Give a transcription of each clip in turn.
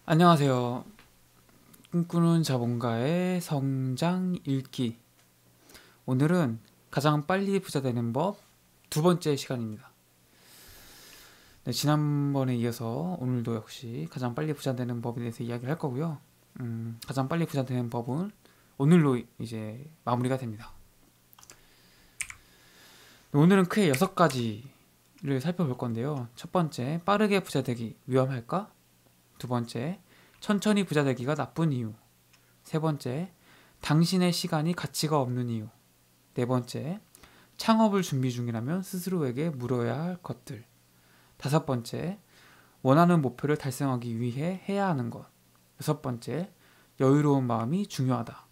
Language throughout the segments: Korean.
안녕하세요. 꿈꾸는 자본가의 성장 읽기. 오늘은 가장 빨리 부자 되는 법 두 번째 시간입니다. 네, 지난번에 이어서 오늘도 역시 가장 빨리 부자 되는 법에 대해서 이야기를 할 거고요. 가장 빨리 부자 되는 법은 오늘로 이제 마무리가 됩니다. 오늘은 크게 6가지를 살펴볼 건데요. 첫 번째, 빠르게 부자 되기 위험할까? 두 번째, 천천히 부자 되기가 나쁜 이유. 세 번째, 당신의 시간이 가치가 없는 이유. 네 번째, 창업을 준비 중이라면 스스로에게 물어야 할 것들. 다섯 번째, 원하는 목표를 달성하기 위해 해야 하는 것. 여섯 번째, 여유로운 마음이 중요하다.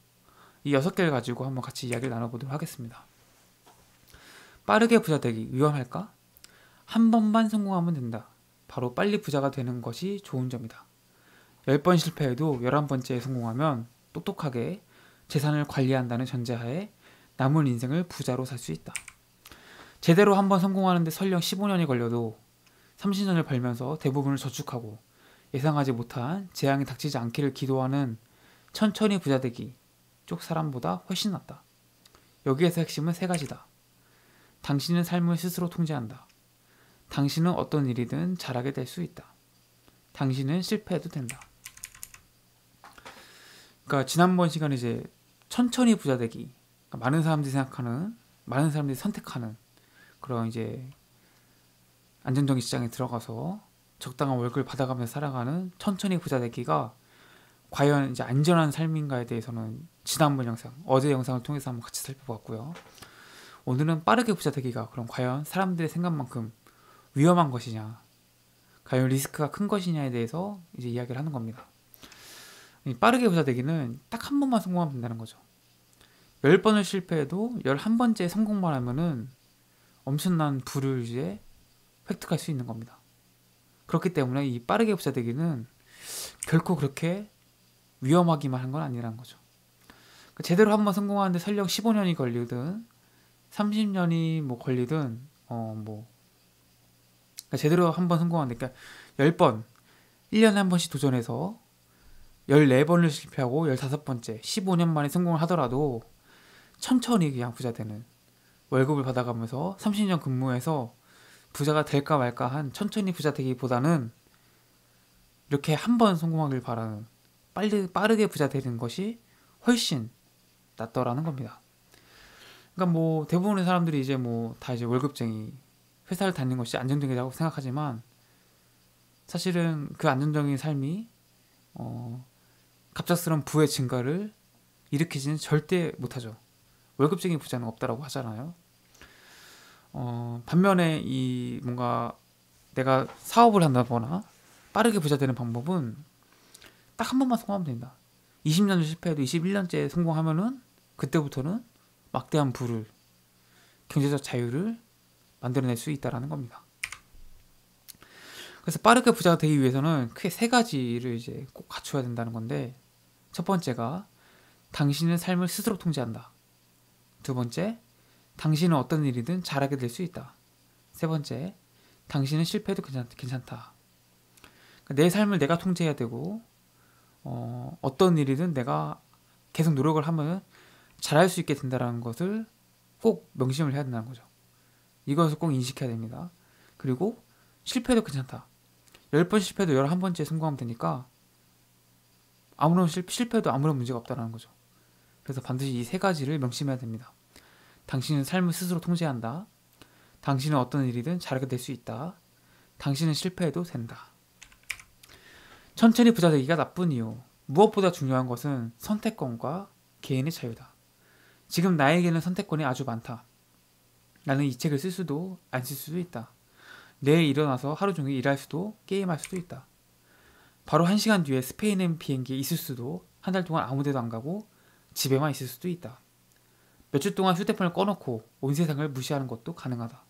이 6개를 가지고 한번 같이 이야기를 나눠보도록 하겠습니다. 빠르게 부자 되기 위험할까? 한 번만 성공하면 된다. 바로 빨리 부자가 되는 것이 좋은 점이다. 10번 실패해도 11번째에 성공하면 똑똑하게 재산을 관리한다는 전제하에 남은 인생을 부자로 살 수 있다. 제대로 한번 성공하는데 설령 15년이 걸려도 30년을 벌면서 대부분을 저축하고 예상하지 못한 재앙이 닥치지 않기를 기도하는 천천히 부자 되기 쪽 사람보다 훨씬 낫다. 여기에서 핵심은 3가지다. 당신은 삶을 스스로 통제한다. 당신은 어떤 일이든 잘하게 될 수 있다. 당신은 실패해도 된다. 그러니까 지난번 시간에 이제 천천히 부자 되기, 그러니까 많은 사람들이 선택하는 그런 이제 안정적인 시장에 들어가서 적당한 월급을 받아가면서 살아가는 천천히 부자 되기가 과연 이제 안전한 삶인가에 대해서는 지난번 영상, 어제 영상을 통해서 한번 같이 살펴봤고요. 오늘은 빠르게 부자 되기가 그럼 과연 사람들의 생각만큼 위험한 것이냐, 과연 리스크가 큰 것이냐에 대해서 이제 이야기를 하는 겁니다. 이 빠르게 부자 되기는 딱 한 번만 성공하면 된다는 거죠. 10번을 실패해도 11번째 성공만 하면은 엄청난 부를 이제 획득할 수 있는 겁니다. 그렇기 때문에 이 빠르게 부자 되기는 결코 그렇게 위험하기만 한 건 아니라는 거죠. 그러니까 제대로 한번 성공하는데 설령 15년이 걸리든 30년이 뭐 걸리든 그러니까 제대로 한번 성공하는데, 그러니까 10번 1년에 한 번씩 도전해서 14번을 실패하고 15번째 15년 만에 성공을 하더라도 천천히 그냥 부자 되는, 월급을 받아가면서 30년 근무해서 부자가 될까 말까 한 천천히 부자 되기보다는 이렇게 한 번 성공하길 바라는 빠르게 부자 되는 것이 훨씬 낫더라는 겁니다. 그러니까 뭐 대부분의 사람들이 이제 뭐 다 이제 월급쟁이, 회사를 다니는 것이 안정적이라고 생각하지만 사실은 그 안정적인 삶이 갑작스러운 부의 증가를 일으키지는 절대 못하죠. 월급쟁이 부자는 없다라고 하잖아요. 반면에 이 뭔가 내가 사업을 한다거나 빠르게 부자 되는 방법은 딱 한 번만 성공하면 된다. 20년을 실패해도 21년째 성공하면은 그때부터는 막대한 부를, 경제적 자유를 만들어낼 수 있다라는 겁니다. 그래서 빠르게 부자가 되기 위해서는 크게 3가지를 이제 꼭 갖춰야 된다는 건데, 첫 번째가 당신의 삶을 스스로 통제한다. 두 번째, 당신은 어떤 일이든 잘하게 될 수 있다. 세 번째, 당신은 실패해도 괜찮다. 그러니까 내 삶을 내가 통제해야 되고 어떤 일이든 내가 계속 노력을 하면 잘할 수 있게 된다는 것을 꼭 명심을 해야 된다는 거죠. 이것을 꼭 인식해야 됩니다. 그리고 실패해도 괜찮다. 10번 실패해도 11번째에 성공하면 되니까 아무런 실패해도 아무런 문제가 없다는 거죠. 그래서 반드시 이 3가지를 명심해야 됩니다. 당신은 삶을 스스로 통제한다. 당신은 어떤 일이든 잘하게 될 수 있다. 당신은 실패해도 된다. 천천히 부자 되기가 나쁜 이유. 무엇보다 중요한 것은 선택권과 개인의 자유다. 지금 나에게는 선택권이 아주 많다. 나는 이 책을 쓸 수도 안 쓸 수도 있다. 내일 일어나서 하루 종일 일할 수도 게임할 수도 있다. 바로 1시간 뒤에 스페인 비행기에 있을 수도, 한 달 동안 아무 데도 안 가고 집에만 있을 수도 있다. 몇 주 동안 휴대폰을 꺼놓고 온 세상을 무시하는 것도 가능하다.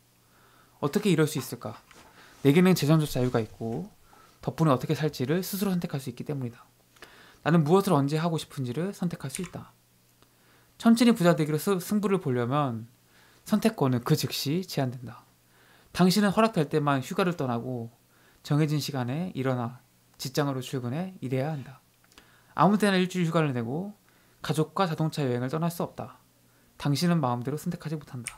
어떻게 이럴 수 있을까? 내게는 재정적 자유가 있고 덕분에 어떻게 살지를 스스로 선택할 수 있기 때문이다. 나는 무엇을 언제 하고 싶은지를 선택할 수 있다. 천천히 부자 되기로 승부를 보려면 선택권은 그 즉시 제한된다. 당신은 허락될 때만 휴가를 떠나고 정해진 시간에 일어나 직장으로 출근해 일해야 한다. 아무 때나 일주일 휴가를 내고 가족과 자동차 여행을 떠날 수 없다. 당신은 마음대로 선택하지 못한다.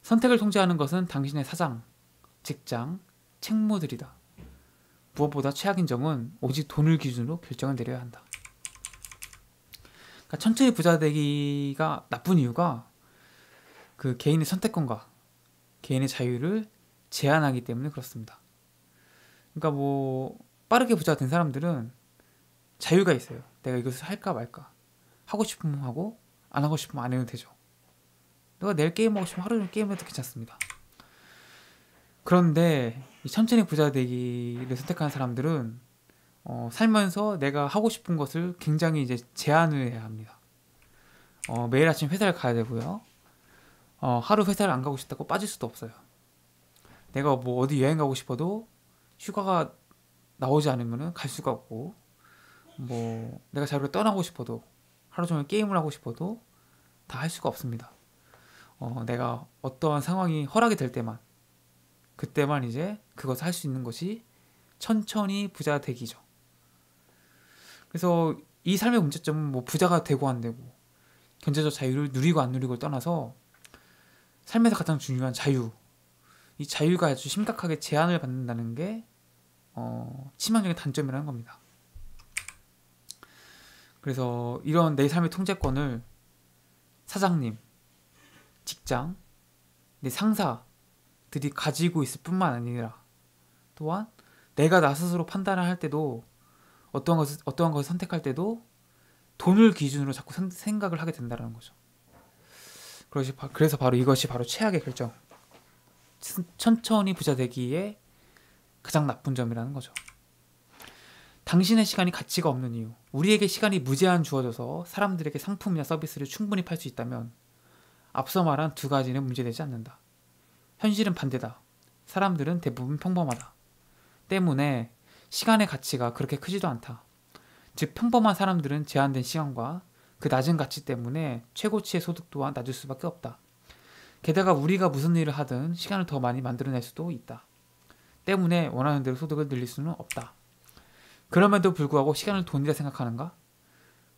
선택을 통제하는 것은 당신의 사장, 직장, 책무들이다. 무엇보다 최악인 점은 오직 돈을 기준으로 결정을 내려야 한다. 그러니까 천천히 부자 되기가 나쁜 이유가 그 개인의 선택권과 개인의 자유를 제한하기 때문에 그렇습니다. 그러니까 뭐 빠르게 부자가 된 사람들은 자유가 있어요. 내가 이것을 할까 말까. 하고 싶으면 하고 안 하고 싶으면 안 해도 되죠. 내가 내일 게임하고 싶으면 하루 종일 게임해도 괜찮습니다. 그런데 이 천천히 부자 되기를 선택하는 사람들은 살면서 내가 하고 싶은 것을 굉장히 이제 제한을 해야 합니다. 매일 아침 회사를 가야 되고요. 하루 회사를 안 가고 싶다고 빠질 수도 없어요. 내가 뭐 어디 여행 가고 싶어도 휴가가 나오지 않으면 갈 수가 없고, 뭐 내가 자유롭게 떠나고 싶어도 하루 종일 게임을 하고 싶어도 다 할 수가 없습니다. 내가 어떠한 상황이 허락이 될 때만, 그때만 이제 그것을 할 수 있는 것이 천천히 부자 되기죠. 그래서 이 삶의 문제점은 뭐 부자가 되고 안 되고 경제적 자유를 누리고 안 누리고를 떠나서 삶에서 가장 중요한 자유, 이 자유가 아주 심각하게 제한을 받는다는 게 치명적인 단점이라는 겁니다. 그래서 이런 내 삶의 통제권을 사장님, 직장, 내 상사들이 가지고 있을 뿐만 아니라 또한 내가 나 스스로 판단을 할 때도 어떠한 것을 선택할 때도 돈을 기준으로 자꾸 생각을 하게 된다는 거죠. 그래서 바로 이것이 바로 최악의 결정, 천천히 부자 되기에 가장 나쁜 점이라는 거죠. 당신의 시간이 가치가 없는 이유. 우리에게 시간이 무제한 주어져서 사람들에게 상품이나 서비스를 충분히 팔 수 있다면 앞서 말한 두 가지는 문제되지 않는다. 현실은 반대다. 사람들은 대부분 평범하다. 때문에 시간의 가치가 그렇게 크지도 않다. 즉 평범한 사람들은 제한된 시간과 그 낮은 가치 때문에 최고치의 소득 또한 낮을 수밖에 없다. 게다가 우리가 무슨 일을 하든 시간을 더 많이 만들어낼 수도 있다. 때문에 원하는 대로 소득을 늘릴 수는 없다. 그럼에도 불구하고 시간을 돈이라 생각하는가?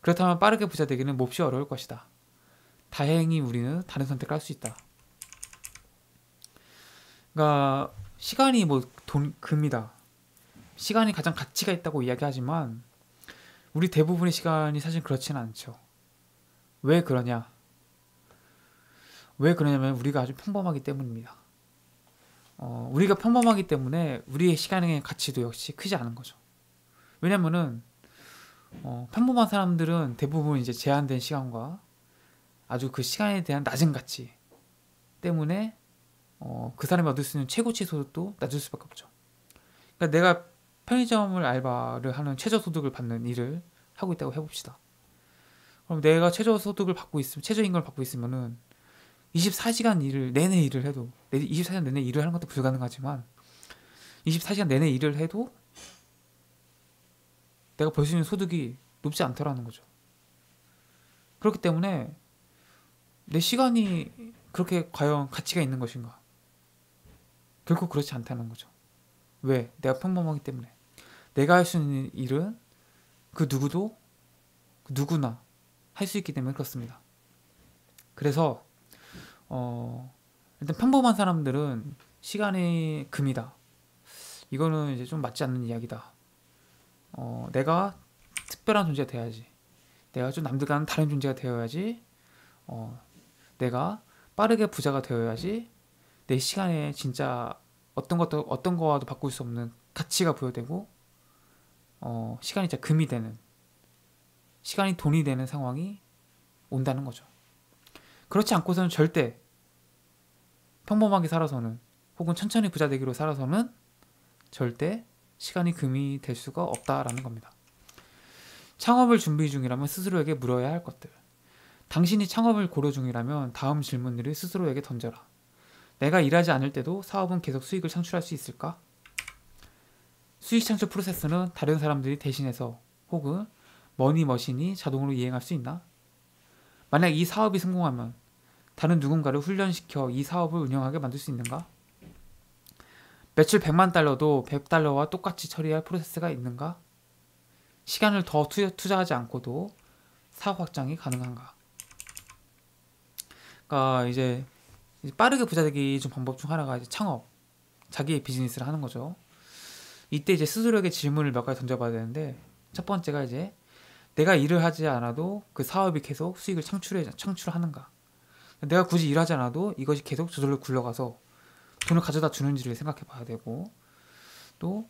그렇다면 빠르게 부자 되기는 몹시 어려울 것이다. 다행히 우리는 다른 선택을 할 수 있다. 그러니까 시간이 뭐 금이다. 시간이 가장 가치가 있다고 이야기하지만 우리 대부분의 시간이 사실 그렇지는 않죠. 왜 그러냐? 왜 그러냐면 우리가 아주 평범하기 때문입니다. 우리가 평범하기 때문에 우리의 시간의 가치도 역시 크지 않은 거죠. 왜냐면은 평범한 사람들은 대부분 이제 제한된 시간과 아주 그 시간에 대한 낮은 가치 때문에 그 사람이 얻을 수 있는 최고치 소득도 낮을 수밖에 없죠. 그러니까 내가 편의점을 알바를 하는 최저소득을 받는 일을 하고 있다고 해봅시다. 그럼 내가 최저소득을 받고 있으면, 최저임금을 받고 있으면은 24시간 내내 일을 해도, 24시간 내내 일을 하는 것도 불가능하지만 24시간 내내 일을 해도 내가 벌 수 있는 소득이 높지 않더라는 거죠. 그렇기 때문에 내 시간이 그렇게 과연 가치가 있는 것인가? 결코 그렇지 않다는 거죠. 왜? 내가 평범하기 때문에. 내가 할 수 있는 일은 누구나 할 수 있기 때문에 그렇습니다. 그래서 일단 평범한 사람들은 시간이 금이다. 이거는 이제 좀 맞지 않는 이야기다. 내가 특별한 존재가 돼야지. 내가 좀 남들과는 다른 존재가 되어야지. 내가 빠르게 부자가 되어야지. 내 시간에 진짜 어떤 거와도 바꿀 수 없는 가치가 부여되고 시간이 진짜 금이 되는, 시간이 돈이 되는 상황이 온다는 거죠. 그렇지 않고서는 절대 평범하게 살아서는, 혹은 천천히 부자 되기로 살아서는 절대 시간이 금이 될 수가 없다라는 겁니다. 창업을 준비 중이라면 스스로에게 물어야 할 것들. 당신이 창업을 고려 중이라면 다음 질문들을 스스로에게 던져라. 내가 일하지 않을 때도 사업은 계속 수익을 창출할 수 있을까? 수익 창출 프로세스는 다른 사람들이 대신해서 혹은 머니머신이 자동으로 이행할 수 있나? 만약 이 사업이 성공하면 다른 누군가를 훈련시켜 이 사업을 운영하게 만들 수 있는가? 매출 100만 달러도 100달러와 똑같이 처리할 프로세스가 있는가? 시간을 더 투자하지 않고도 사업 확장이 가능한가? 그러니까 이제 빠르게 부자 되기 중 방법 중 하나가 이제 창업, 자기의 비즈니스를 하는 거죠. 이때 이제 스스로에게 질문을 몇 가지 던져봐야 되는데, 첫 번째가 이제 내가 일을 하지 않아도 그 사업이 계속 수익을 창출하는가? 내가 굳이 일하지 않아도 이것이 계속 저절로 굴러가서 돈을 가져다 주는지를 생각해 봐야 되고, 또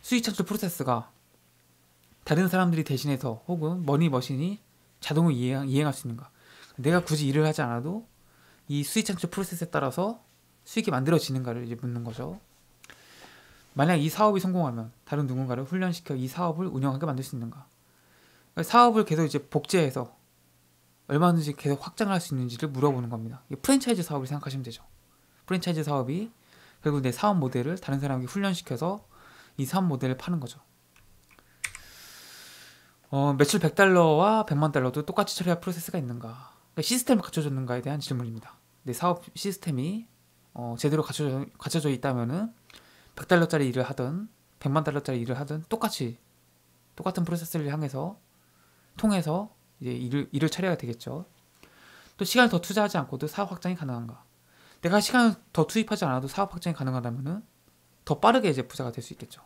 수익 창출 프로세스가 다른 사람들이 대신해서 혹은 머니머신이 자동으로 이행할 수 있는가? 내가 굳이 일을 하지 않아도 이 수익 창출 프로세스에 따라서 수익이 만들어지는가를 이제 묻는 거죠. 만약 이 사업이 성공하면 다른 누군가를 훈련시켜 이 사업을 운영하게 만들 수 있는가? 그러니까 사업을 계속 이제 복제해서 얼마든지 계속 확장을 할 수 있는지를 물어보는 겁니다. 프랜차이즈 사업을 생각하시면 되죠. 프랜차이즈 사업이 결국 내 사업 모델을 다른 사람에게 훈련시켜서 이 사업 모델을 파는 거죠. 매출 100달러와 100만 달러도 똑같이 처리할 프로세스가 있는가? 그러니까 시스템을 갖춰줬는가에 대한 질문입니다. 내 사업 시스템이 제대로 갖춰져 있다면은 100달러짜리 일을 하든 100만 달러짜리 일을 하든 똑같은 프로세스를 통해서 이제 일을 처리해야 되겠죠. 또 시간을 더 투자하지 않고도 사업 확장이 가능한가? 내가 시간을 더 투입하지 않아도 사업 확장이 가능하다면은 더 빠르게 이제 부자가 될 수 있겠죠.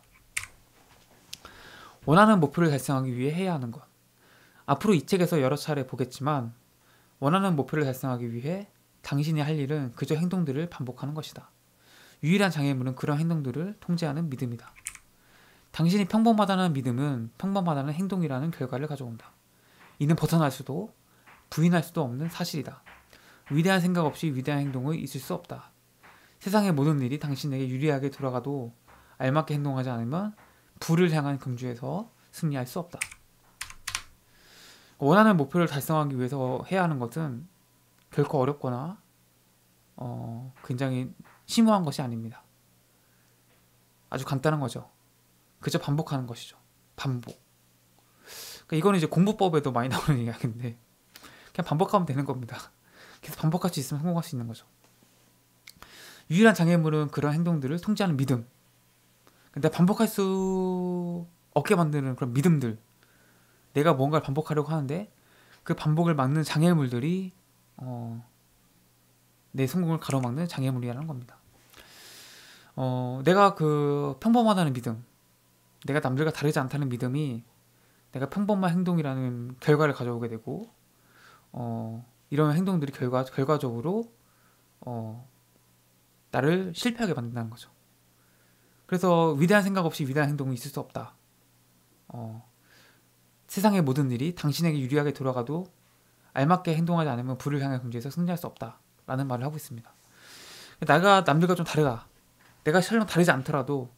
원하는 목표를 달성하기 위해 해야 하는 것. 앞으로 이 책에서 여러 차례 보겠지만 원하는 목표를 달성하기 위해 당신이 할 일은 그저 행동들을 반복하는 것이다. 유일한 장애물은 그런 행동들을 통제하는 믿음이다. 당신이 평범하다는 믿음은 평범하다는 행동이라는 결과를 가져온다. 이는 벗어날 수도 부인할 수도 없는 사실이다. 위대한 생각 없이 위대한 행동은 있을 수 없다. 세상의 모든 일이 당신에게 유리하게 돌아가도 알맞게 행동하지 않으면 불을 향한 경주에서 승리할 수 없다. 원하는 목표를 달성하기 위해서 해야 하는 것은 결코 어렵거나 굉장히 심오한 것이 아닙니다. 아주 간단한 거죠. 그저 반복하는 것이죠. 반복. 그러니까 이거는 이제 공부법에도 많이 나오는 이야기인데 그냥 반복하면 되는 겁니다. 계속 반복할 수 있으면 성공할 수 있는 거죠. 유일한 장애물은 그런 행동들을 통제하는 믿음. 근데 반복할 수 없게 만드는 그런 믿음들. 내가 뭔가를 반복하려고 하는데 그 반복을 막는 장애물들이 내 성공을 가로막는 장애물이라는 겁니다. 내가 그 평범하다는 믿음, 내가 남들과 다르지 않다는 믿음이 내가 평범한 행동이라는 결과를 가져오게 되고 이런 행동들이 결과적으로 나를 실패하게 만든다는 거죠. 그래서 위대한 생각 없이 위대한 행동은 있을 수 없다. 세상의 모든 일이 당신에게 유리하게 돌아가도 알맞게 행동하지 않으면 불을 향한 경주에서 승리할 수 없다. 라는 말을 하고 있습니다. 내가 남들과 좀 다르다. 내가 설령 다르지 않더라도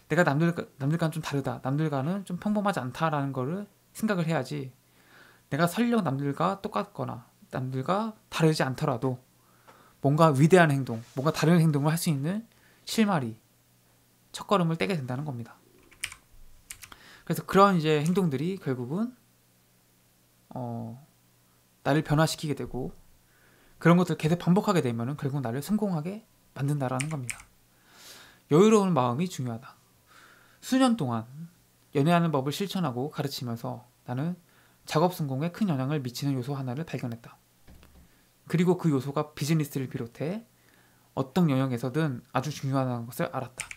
내가 남들과는 좀 다르다. 남들과는 좀 평범하지 않다라는 거를 생각을 해야지. 내가 설령 남들과 똑같거나 남들과 다르지 않더라도 뭔가 위대한 행동, 뭔가 다른 행동을 할 수 있는 실마리, 첫걸음을 떼게 된다는 겁니다. 그래서 그런 이제 행동들이 결국은 나를 변화시키게 되고 그런 것들을 계속 반복하게 되면은 결국 나를 성공하게 만든다라는 겁니다. 여유로운 마음이 중요하다. 수년 동안 연애하는 법을 실천하고 가르치면서 나는 작업 성공에 큰 영향을 미치는 요소 하나를 발견했다. 그리고 그 요소가 비즈니스를 비롯해 어떤 영역에서든 아주 중요하다는 것을 알았다.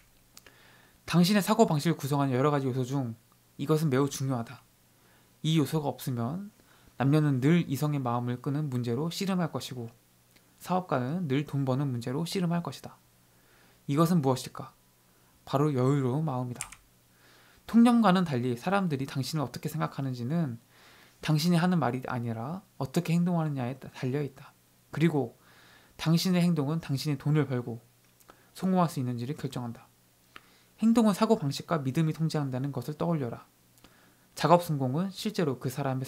당신의 사고방식을 구성하는 여러 가지 요소 중 이것은 매우 중요하다. 이 요소가 없으면 남녀는 늘 이성의 마음을 끄는 문제로 씨름할 것이고 사업가는 늘 돈 버는 문제로 씨름할 것이다. 이것은 무엇일까? 바로 여유로운 마음이다. 통념과는 달리 사람들이 당신을 어떻게 생각하는지는 당신이 하는 말이 아니라 어떻게 행동하느냐에 달려있다. 그리고 당신의 행동은 당신이 돈을 벌고 성공할 수 있는지를 결정한다. 행동은 사고방식과 믿음이 통제한다는 것을 떠올려라. 작업 성공은 실제로 그 사람의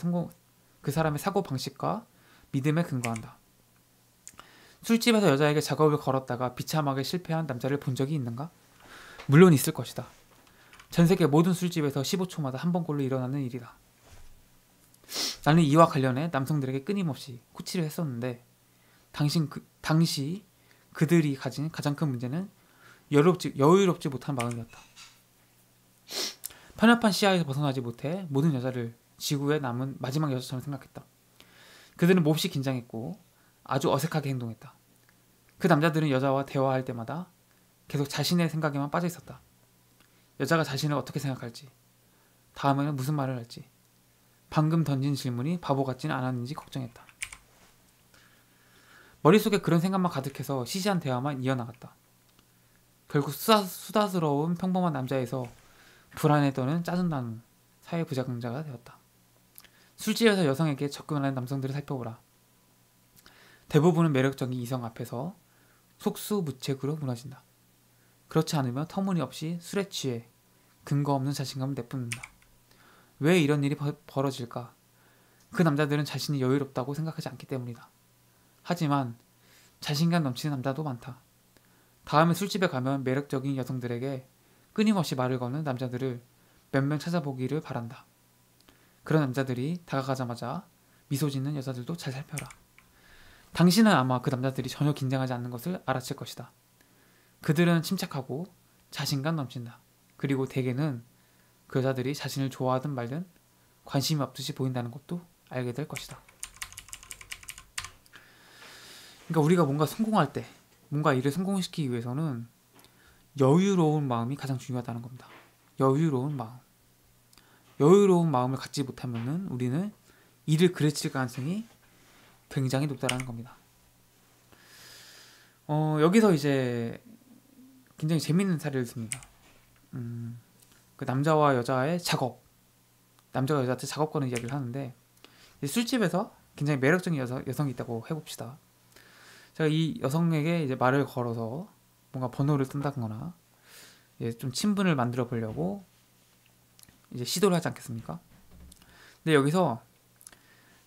사고방식과 믿음에 근거한다. 술집에서 여자에게 작업을 걸었다가 비참하게 실패한 남자를 본 적이 있는가? 물론 있을 것이다. 전 세계 모든 술집에서 15초마다 한 번꼴로 일어나는 일이다. 나는 이와 관련해 남성들에게 끊임없이 코치를 했었는데 당시 그들이 가진 가장 큰 문제는 여유롭지 못한 마음이었다. 편협한 시야에서 벗어나지 못해 모든 여자를 지구에 남은 마지막 여자처럼 생각했다. 그들은 몹시 긴장했고 아주 어색하게 행동했다. 그 남자들은 여자와 대화할 때마다 계속 자신의 생각에만 빠져 있었다. 여자가 자신을 어떻게 생각할지, 다음에는 무슨 말을 할지, 방금 던진 질문이 바보 같지는 않았는지 걱정했다. 머릿속에 그런 생각만 가득해서 시시한 대화만 이어나갔다. 결국 수다스러운 평범한 남자에서 불안에 떠는 짜증나는 사회 부적응자가 되었다. 술집에서 여성에게 접근하는 남성들을 살펴보라. 대부분은 매력적인 이성 앞에서 속수무책으로 무너진다. 그렇지 않으면 터무니없이 술에 취해 근거 없는 자신감을 내뿜는다. 왜 이런 일이 벌어질까? 그 남자들은 자신이 여유롭다고 생각하지 않기 때문이다. 하지만 자신감 넘치는 남자도 많다. 다음에 술집에 가면 매력적인 여성들에게 끊임없이 말을 거는 남자들을 몇 명 찾아보기를 바란다. 그런 남자들이 다가가자마자 미소 짓는 여자들도 잘 살펴라. 당신은 아마 그 남자들이 전혀 긴장하지 않는 것을 알아챌 것이다. 그들은 침착하고 자신감 넘친다. 그리고 대개는 그 여자들이 자신을 좋아하든 말든 관심이 없듯이 보인다는 것도 알게 될 것이다. 그러니까 우리가 뭔가 성공할 때, 뭔가 일을 성공시키기 위해서는 여유로운 마음이 가장 중요하다는 겁니다. 여유로운 마음. 여유로운 마음을 갖지 못하면은 우리는 일을 그르칠 가능성이 굉장히 높다라는 겁니다. 여기서 이제 굉장히 재밌는 사례를 듭니다. 그 남자와 여자의 작업, 남자가 여자한테 작업 거는 이야기를 하는데, 술집에서 굉장히 매력적인 여성이 있다고 해봅시다. 제가 이 여성에게 이제 말을 걸어서 뭔가 번호를 뜬다거나 좀 친분을 만들어 보려고 이제 시도를 하지 않겠습니까? 근데 여기서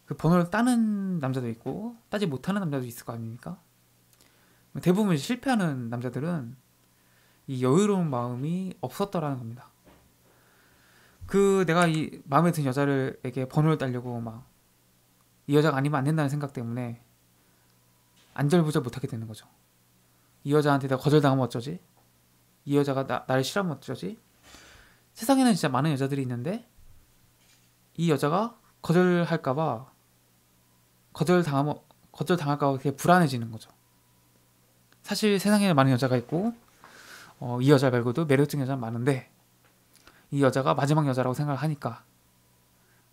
그 번호를 따는 남자도 있고 따지 못하는 남자도 있을 거 아닙니까? 대부분 실패하는 남자들은 이 여유로운 마음이 없었더라는 겁니다. 내가 이 마음에 든 여자에게 번호를 따려고 막 이 여자가 아니면 안 된다는 생각 때문에 안절부절 못하게 되는 거죠. 이 여자한테 내가 거절당하면 어쩌지? 이 여자가 나를 싫어하면 어쩌지? 세상에는 진짜 많은 여자들이 있는데 이 여자가 거절할까봐 거절당할까봐 되게 불안해지는 거죠. 사실 세상에 많은 여자가 있고 이 여자 말고도 매력적인 여자는 많은데 이 여자가 마지막 여자라고 생각을 하니까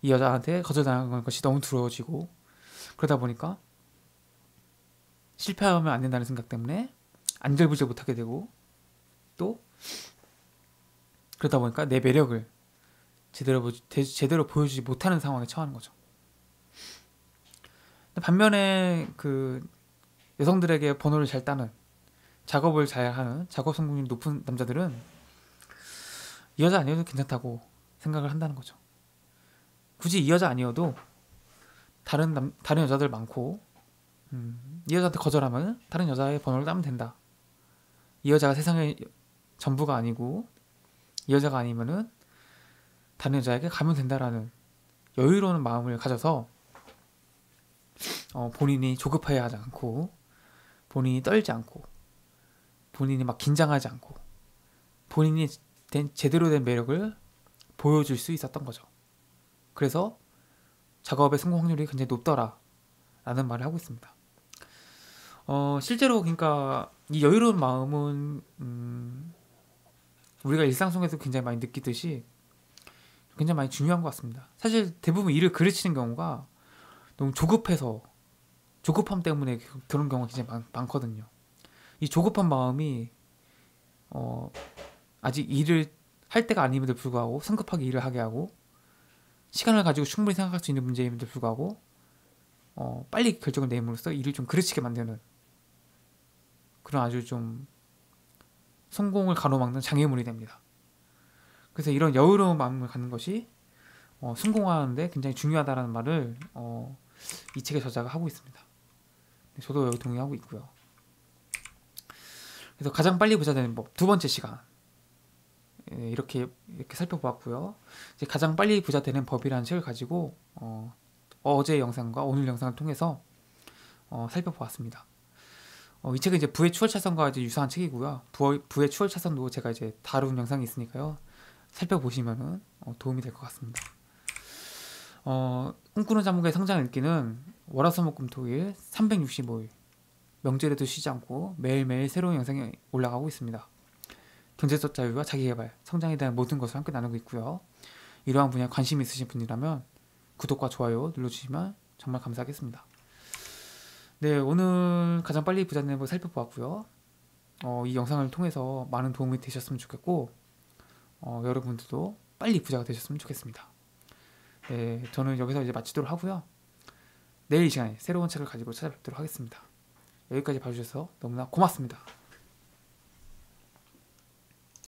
이 여자한테 거절당하는 것이 너무 두려워지고, 그러다 보니까 실패하면 안 된다는 생각 때문에 안절부절 못하게 되고, 또 그러다 보니까 내 매력을 제대로 보여주지 못하는 상황에 처하는 거죠. 반면에 그 여성들에게 번호를 잘 따는, 작업을 잘 하는, 작업 성공률이 높은 남자들은 이 여자 아니어도 괜찮다고 생각을 한다는 거죠. 굳이 이 여자 아니어도 다른 여자들 많고, 이 여자한테 거절하면 다른 여자의 번호를 따면 된다. 이 여자가 세상의 전부가 아니고 이 여자가 아니면은 다른 여자에게 가면 된다라는 여유로운 마음을 가져서 본인이 조급해하지 않고, 본인이 떨지 않고, 본인이 막 긴장하지 않고, 본인이 제대로 된 매력을 보여줄 수 있었던 거죠. 그래서 작업의 성공 확률이 굉장히 높더라 라는 말을 하고 있습니다. 실제로 그러니까 이 여유로운 마음은 우리가 일상 속에서 굉장히 많이 느끼듯이 굉장히 많이 중요한 것 같습니다. 사실 대부분 일을 그르치는 경우가 너무 조급함 때문에 그런 경우가 굉장히 많거든요. 이 조급한 마음이 아직 일을 할 때가 아님에도 불구하고 성급하게 일을 하게 하고, 시간을 가지고 충분히 생각할 수 있는 문제임에도 불구하고 빨리 결정을 내므로써 일을 좀 그르치게 만드는 그런 아주 좀 성공을 가로막는 장애물이 됩니다. 그래서 이런 여유로운 마음을 갖는 것이 성공하는데 굉장히 중요하다는 말을 이 책의 저자가 하고 있습니다. 저도 여기 동의하고 있고요. 그래서 가장 빨리 부자 되는 법, 두 번째 시간, 이렇게 살펴보았고요. 이제 가장 빨리 부자 되는 법이라는 책을 가지고 어제 영상과 오늘 영상을 통해서 살펴보았습니다. 이 책은 이제 부의 추월 차선과 이제 유사한 책이고요. 부의 추월 차선도 제가 이제 다룬 영상이 있으니까요. 살펴보시면은 도움이 될 것 같습니다. 꿈꾸는 잠목의 성장 읽기는 월화수목금토일 365일 명절에도 쉬지 않고 매일매일 새로운 영상이 올라가고 있습니다. 경제적 자유와 자기개발, 성장에 대한 모든 것을 함께 나누고 있고요. 이러한 분야에 관심이 있으신 분이라면 구독과 좋아요 눌러주시면 정말 감사하겠습니다. 네, 오늘 가장 빨리 부자 되는 법 살펴보았고요. 이 영상을 통해서 많은 도움이 되셨으면 좋겠고 여러분들도 빨리 부자가 되셨으면 좋겠습니다. 네, 저는 여기서 이제 마치도록 하고요. 내일 이 시간에 새로운 책을 가지고 찾아뵙도록 하겠습니다. 여기까지 봐주셔서 너무나 고맙습니다.